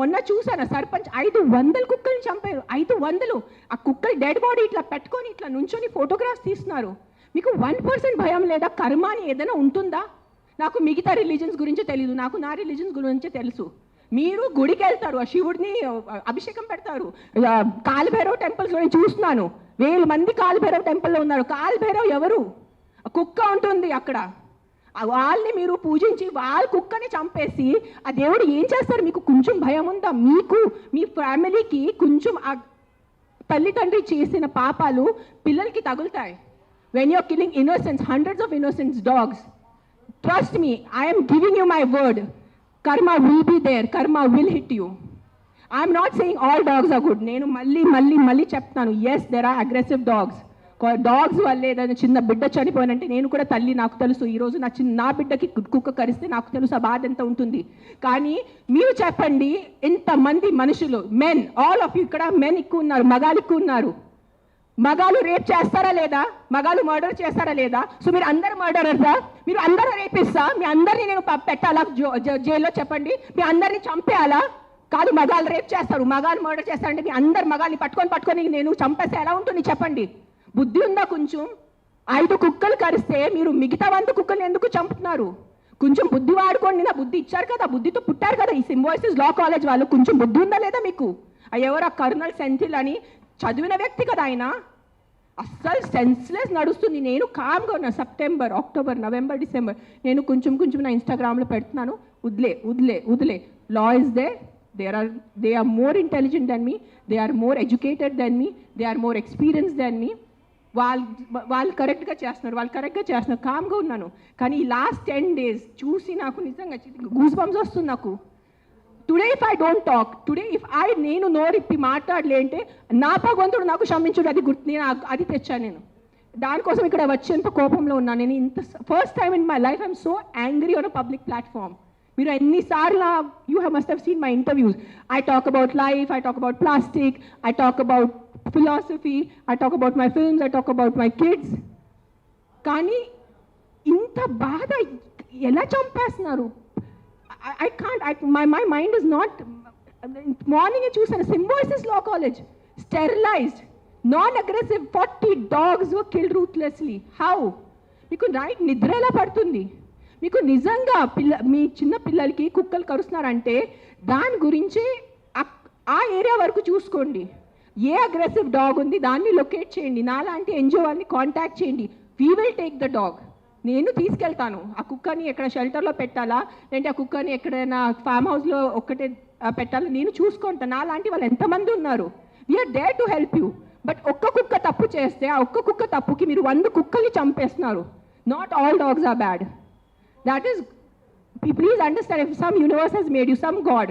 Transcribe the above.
మొన్న చూసాను సర్పంచ్ 500 కుక్కల్ని చంపారు. 500. ఆ కుక్కలు డెడ్ బాడీ ఇట్లా పెట్టుకొని ఇట్లా నుంచొని ఫోటోగ్రాఫ్స్ తీస్తున్నారు. మీకు 1% భయం లేదా? కర్మ అని ఏదైనా ఉంటుందా? నాకు మిగతా రిలీజన్స్ గురించి తెలియదు, నాకు నా రిలీజన్స్ గురించి తెలుసు. మీరు గుడికి వెళ్తారు, ఆ శివుడిని అభిషేకం పెడతారు. కాలభైరవ్ టెంపుల్స్లో నేను చూస్తున్నాను, 1000 మంది కాలభైరవ్ టెంపుల్లో ఉన్నారు. కాలభైరవ్ ఎవరు? కుక్క ఉంటుంది అక్కడ. వాళ్ళని మీరు పూజించి వాళ్ళ కుక్కని చంపేసి ఆ దేవుడు ఏం చేస్తారు? మీకు కొంచెం భయం ఉందా? మీకు మీ ఫ్యామిలీకి కొంచెం ఆ తల్లిదండ్రి చేసిన పాపాలు పిల్లలకి తగులుతాయి. When you're killing innocents, hundreds of innocent dogs, trust me, I am giving you my word, karma will be there, karma will hit you. I am not saying all dogs are good. నేను మళ్ళీ చెప్తాను, yes there are aggressive dogs. Dogs వల్లే ఏదైనా చిన్న బిడ్డ చనిపోయినంటే నేను కూడా తల్లి, నాకు తెలుసు. ఈరోజు నా బిడ్డకి కుక్క కరిస్తే నాకు తెలుసు ఆ బాధ ఎంత ఉంటుంది. కానీ మీరు చెప్పండి, ఇంతమంది మనుషులు, మెన్, ఆల్ ఆఫ్ యూ, ఇక్కడ మెన్ ఎక్కువ ఉన్నారు, మగాళ్ళు ఎక్కువ ఉన్నారు. మగాళ్ళు రేప్ చేస్తారా లేదా? మగాళ్ళు మర్డర్ చేస్తారా లేదా? సో మీరు అందరు మర్డరర్సా? మీరు అందరూ రేపిస్తా? మీ అందరినీ నేను పెట్టాలా జైల్లో? చెప్పండి, మీ అందరినీ చంపేయాలా? కాదు, మగాళ్ళు రేప్ చేస్తారు, మగాళ్ళు మర్డర్ చేస్తారంటే మీ అందరు మగాళ్ళని పట్టుకొని నేను చంపేస్తే ఎలా ఉంటుంది చెప్పండి? బుద్ధి ఉందా కొంచెం? 5 కుక్కలు కరిస్తే మీరు మిగతా 100 కుక్కలు ఎందుకు చంపుతున్నారు? కొంచెం బుద్ధి వాడుకోండి. నా బుద్ధి ఇచ్చారు కదా, బుద్ధితో పుట్టారు కదా ఈ సింబాయిసిస్ లా కాలేజ్ వాళ్ళు. కొంచెం బుద్ధి ఉందా లేదా మీకు? ఎవరు కర్నల్ సెంథిల్ అని చదివిన వ్యక్తి కదా ఆయన. అస్సలు సెన్స్లెస్ నడుస్తుంది. నేను కామ్గా ఉన్నా. సెప్టెంబర్, అక్టోబర్, నవంబర్, డిసెంబర్ నేను కొంచెం నా ఇన్స్టాగ్రామ్లో పెడుతున్నాను, వదిలే. Law is they, they are more intelligent than me, they are more educated than me, they are more experienced than me. వాళ్ళు కరెక్ట్గా చేస్తున్నారు, కామ్గా ఉన్నాను. కానీ ఈ లాస్ట్ 10 days చూసి నాకు నిజంగా గూస్ బంప్స్ వస్తుంది నాకు. Today if I don't talk, నేను నోరిప్పి మాట్లాడలే అంటే నా భగవంతుడు నాకు క్షమించుడు, అది తెచ్చాను నేను. దానికోసం ఇక్కడ వచ్చేంత కోపంలో ఉన్నాను నేను. First time in my life I'm so angry on a public platform. మీరు ఎన్నిసార్లు you must have seen my interviews. I talk about life, I talk about plastic, I talk about philosophy, I talk about my films, I talk about my kids. కానీ ఇంత బాధ ఎలా చంపేస్తున్నారు? I can't, my mind is not. Morning చూసాను, Symbiosis law college, sterilized, non aggressive, 40 dogs were killed ruthlessly. How? మీకు night నిద్ర ఎలా పడుతుంది? మీకు నిజంగా మీ చిన్న పిల్లలకి కుక్కలు కరుస్తున్నారంటే దాని గురించి ఆ ఏరియా వరకు చూసుకోండి. ఏ అగ్రెసివ్ డాగ్ ఉంది దాన్ని లొకేట్ చేయండి, నాలాంటి ఎన్జిఓ వాళ్ళని కాంటాక్ట్ చేయండి. We will take the dog. నేను తీసుకెళ్తాను. ఆ కుక్కని ఎక్కడ షెల్టర్లో పెట్టాలా, లేదంటే ఆ కుక్కని ఎక్కడైనా ఫామ్ హౌస్లో ఒక్కటే పెట్టాలా, నేను చూసుకుంటాను. నాలాంటి వాళ్ళు ఎంతమంది ఉన్నారు. We're there to help you. But ఒక్క కుక్క తప్పు చేస్తే ఆ ఒక్క కుక్క తప్పుకి మీరు 100 కుక్కల్ని చంపేస్తున్నారు. Not all dogs are bad. That is, please understand, if some universe has made you, some God,